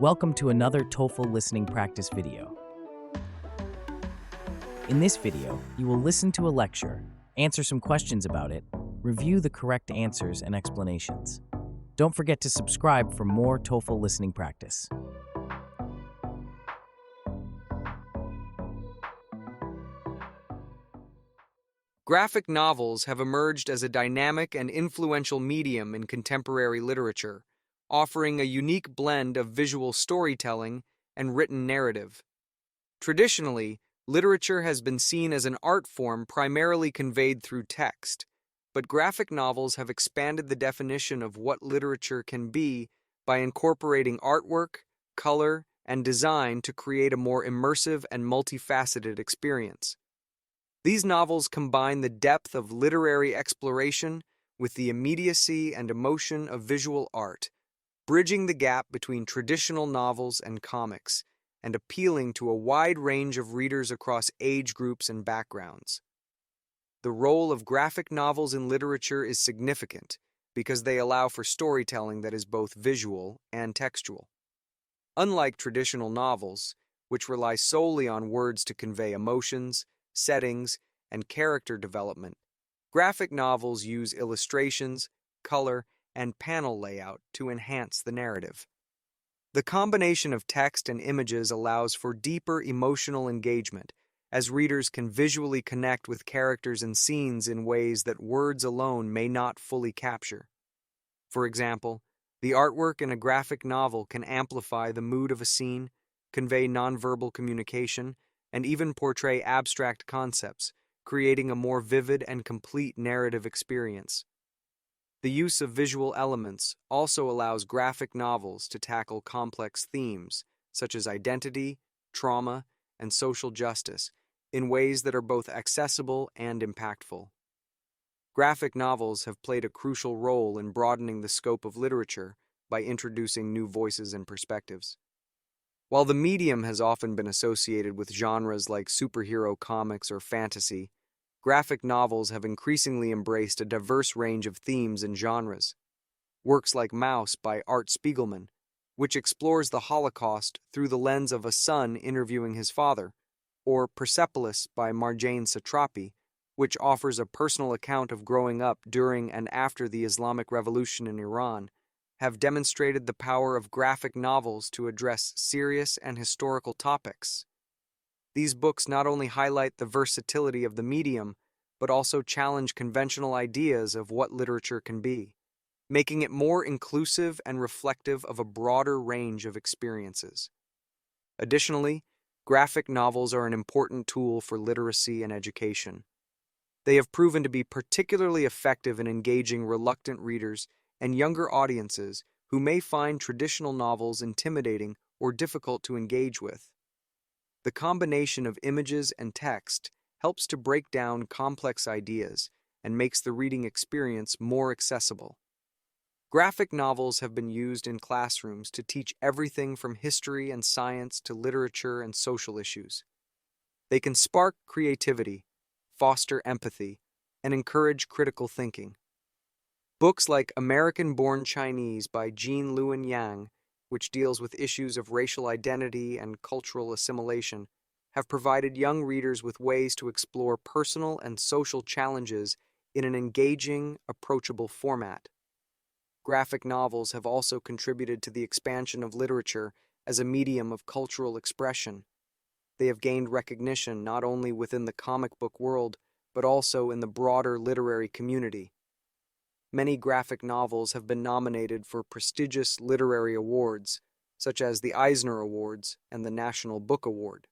Welcome to another TOEFL listening practice video. In this video, you will listen to a lecture, answer some questions about it, review the correct answers and explanations. Don't forget to subscribe for more TOEFL listening practice. Graphic novels have emerged as a dynamic and influential medium in contemporary literature, offering a unique blend of visual storytelling and written narrative. Traditionally, literature has been seen as an art form primarily conveyed through text, but graphic novels have expanded the definition of what literature can be by incorporating artwork, color, and design to create a more immersive and multifaceted experience. These novels combine the depth of literary exploration with the immediacy and emotion of visual art, bridging the gap between traditional novels and comics, and appealing to a wide range of readers across age groups and backgrounds. The role of graphic novels in literature is significant because they allow for storytelling that is both visual and textual. Unlike traditional novels, which rely solely on words to convey emotions, settings, and character development, graphic novels use illustrations, color, and panel layout to enhance the narrative. The combination of text and images allows for deeper emotional engagement, as readers can visually connect with characters and scenes in ways that words alone may not fully capture. For example, the artwork in a graphic novel can amplify the mood of a scene, convey nonverbal communication, and even portray abstract concepts, creating a more vivid and complete narrative experience. The use of visual elements also allows graphic novels to tackle complex themes such as identity, trauma, and social justice in ways that are both accessible and impactful. Graphic novels have played a crucial role in broadening the scope of literature by introducing new voices and perspectives. While the medium has often been associated with genres like superhero comics or fantasy, graphic novels have increasingly embraced a diverse range of themes and genres. Works like Mouse by Art Spiegelman, which explores the Holocaust through the lens of a son interviewing his father, or Persepolis by Marjane Satrapi, which offers a personal account of growing up during and after the Islamic Revolution in Iran, have demonstrated the power of graphic novels to address serious and historical topics. These books not only highlight the versatility of the medium, but also challenge conventional ideas of what literature can be, making it more inclusive and reflective of a broader range of experiences. Additionally, graphic novels are an important tool for literacy and education. They have proven to be particularly effective in engaging reluctant readers and younger audiences who may find traditional novels intimidating or difficult to engage with. The combination of images and text helps to break down complex ideas and makes the reading experience more accessible. Graphic novels have been used in classrooms to teach everything from history and science to literature and social issues. They can spark creativity, foster empathy, and encourage critical thinking. Books like American-Born Chinese by Jean Luen Yang, which deals with issues of racial identity and cultural assimilation, have provided young readers with ways to explore personal and social challenges in an engaging, approachable format. Graphic novels have also contributed to the expansion of literature as a medium of cultural expression. They have gained recognition not only within the comic book world, but also in the broader literary community. Many graphic novels have been nominated for prestigious literary awards, such as the Eisner Awards and the National Book Award.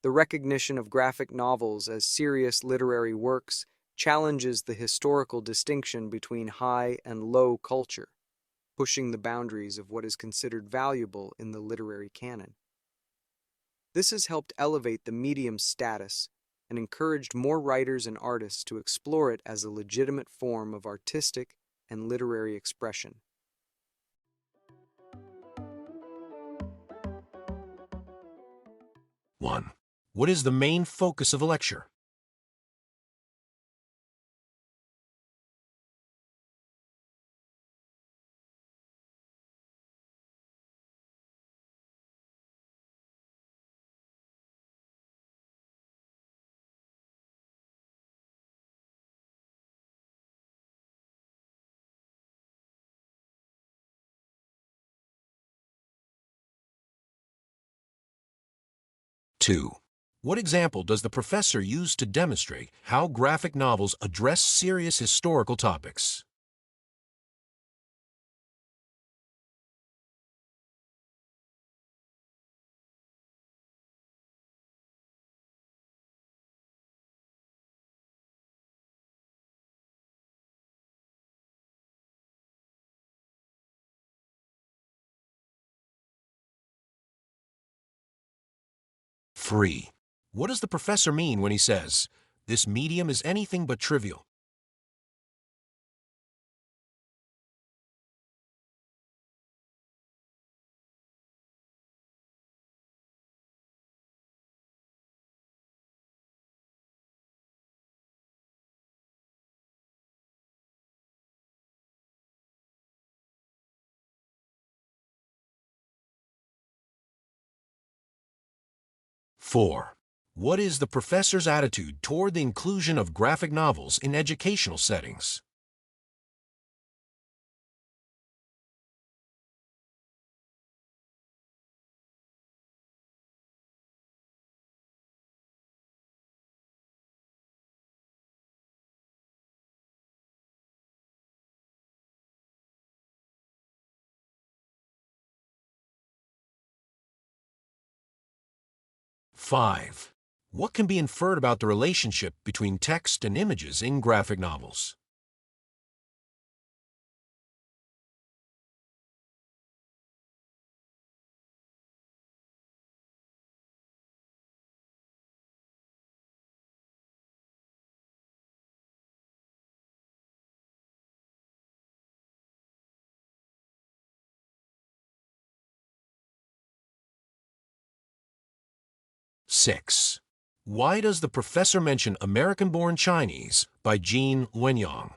The recognition of graphic novels as serious literary works challenges the historical distinction between high and low culture, pushing the boundaries of what is considered valuable in the literary canon. This has helped elevate the medium's status and encouraged more writers and artists to explore it as a legitimate form of artistic and literary expression. One. What is the main focus of a lecture? 2. What example does the professor use to demonstrate how graphic novels address serious historical topics? Three. What does the professor mean when he says, "This medium is anything but trivial"? 4. What is the professor's attitude toward the inclusion of graphic novels in educational settings? 5. What can be inferred about the relationship between text and images in graphic novels? 6. Why does the professor mention American-Born Chinese by Jean Wenyang?